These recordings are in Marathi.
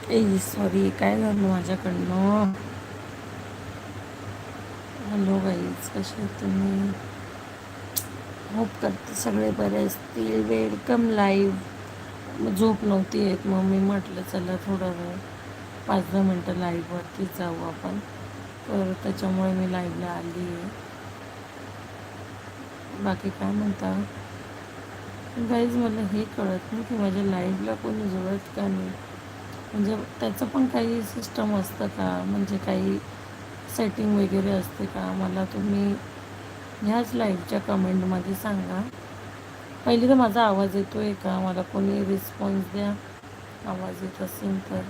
सॉरी, काय झालं माझ्याकडनं. हॅलो गाईज, कसे आहेत तुम्ही? होप करते सगळे बरे असतील. Welcome live. झोप नव्हती येत, मग मी म्हटलं चला थोडा वेळ 5-10 मिनटं लाईव्हवरती जाऊ आपण. तर त्याच्यामुळे मी लाईव्हला आली आहे. बाकी काय म्हणता गाईज? मला हे कळत नाही की माझ्या लाईव्हला कोणी जुळत का नाही. म्हणजे त्याचं पण काही सिस्टम असतं का? म्हणजे काही सेटिंग वगैरे असते का? मला तुम्ही ह्याच लाईव्हच्या कमेंटमध्ये सांगा. पहिली तर माझा आवाज येतो आहे का? मला कोणी रिस्पॉन्स द्या, आवाज येत असेल तर.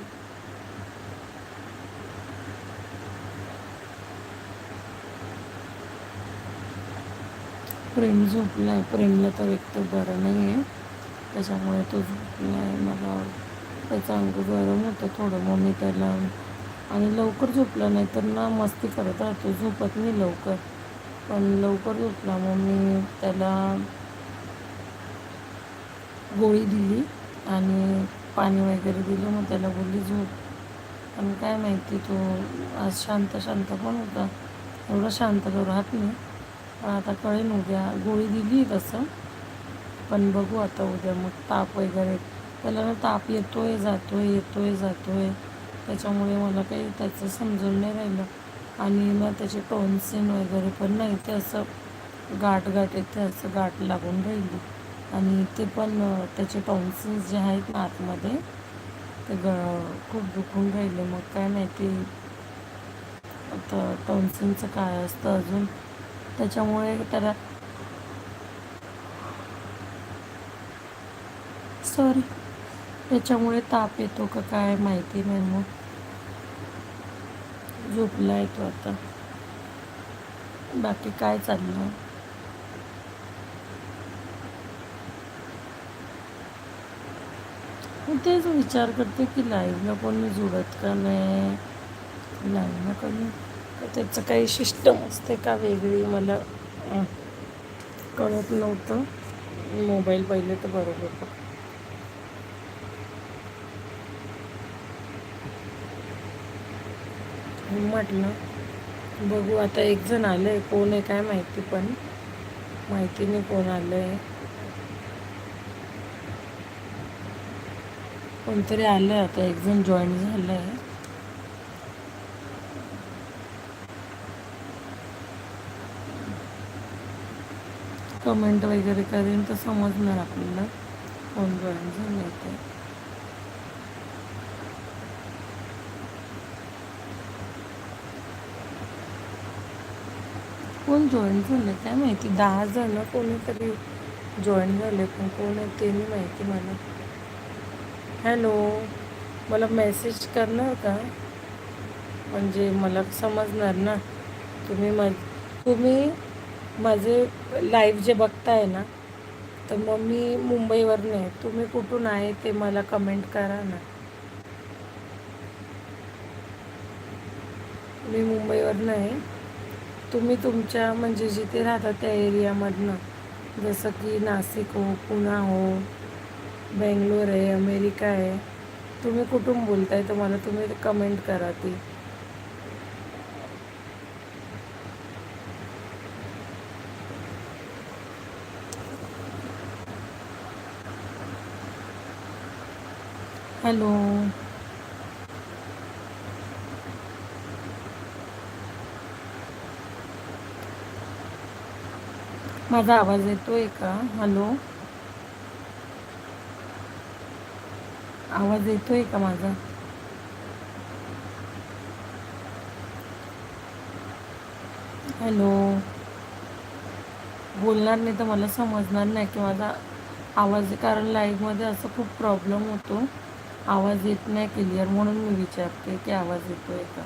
प्रेम झोपला आहे. प्रेमला तर एक तर बरं नाही आहे, त्याच्यामुळे तो झोपला आहे. मला त्याचं अंग गरम होतं थोडं, मग मी त्याला आणि लवकर झोपला नाही तर ना मस्ती करत राहतो, झोपत नाही लवकर. पण लवकर झोपला मग मी त्याला गोळी दिली आणि पाणी वगैरे दिलं. मग त्याला बोलली झोप. आणि काय माहिती, तो आज शांत शांत पण होता. एवढा शांत तो राहत नाही, पण आता कळेल उद्या. गोळी दिली तसं, पण बघू आता उद्या. मग ताप वगैरे त्याला ना, ताप येतोय जातोय. त्याच्यामुळे मला काही त्याचं समजून नाही राहिलं. आणि मग त्याचे टॉन्सिल वगैरे पण नाही, ते असं गाठ येते, असं गाठ लागून राहिली. आणि ते पण त्याचे टॉन्सिल्स जे आहेत ना आतमध्ये, ते खूप दुखून राहिले. मग काय माहिती आता टॉन्सिलचं काय असतं अजून, त्याच्यामुळे त्याला त्याच्यामुळे ताप येतो का काय माहिती नाही. मग झोपला आहे तो आता. बाकी काय चाललं? मी तेच विचार करते की लाईव्हला कोणी जुळत का नाही. लाईव्हला कोणी, त्याचं काही सिस्टम असते का वेगळी, मला कळत नव्हतं. मोबाईल पहिले तर बरोबर बघ. म्हटलं बघू आता. एक जण आलं आहे, कोण आहे काय माहिती, पण माहिती नाही कोण आलं आहे. कोणतरी आलं आहे आता, एक जण जॉईन झालं आहे. कमेंट वगैरे करेन तर समजणार आपल्याला कोण जॉईन झालं आहे ते. कोण जॉईन झालं काय माहिती. 10 जण कोणीतरी जॉईन झाले, पण कोण आहे ते नाही माहिती मला. हॅलो, मला मेसेज करणार का? म्हणजे मला समजणार ना. तुम्ही माझे लाईव्ह जे बघताय ना, तर मग मी मुंबईवरून आहे. तुम्ही कुठून आहे ते मला कमेंट करा ना. मी मुंबईवरून आहे. तुम्ही तुमच्या म्हणजे जिथे राहता त्या एरियामधनं, जसं की नाशिक हो, पुणा हो, बेंगलोर आहे, अमेरिका आहे, तुम्ही कुठून बोलताय तर मला तुम्ही कमेंट करा ती. हॅलो, माझा आवाज येतोय का? हॅलो, आवाज येतोय का माझा? हॅलो, बोलणार नाही तर मला समजणार नाही की माझा आवाज, कारण लाईव्हमध्ये असं खूप प्रॉब्लेम होतो, आवाज येत नाही क्लिअर, म्हणून मी विचारते की आवाज येतोय का.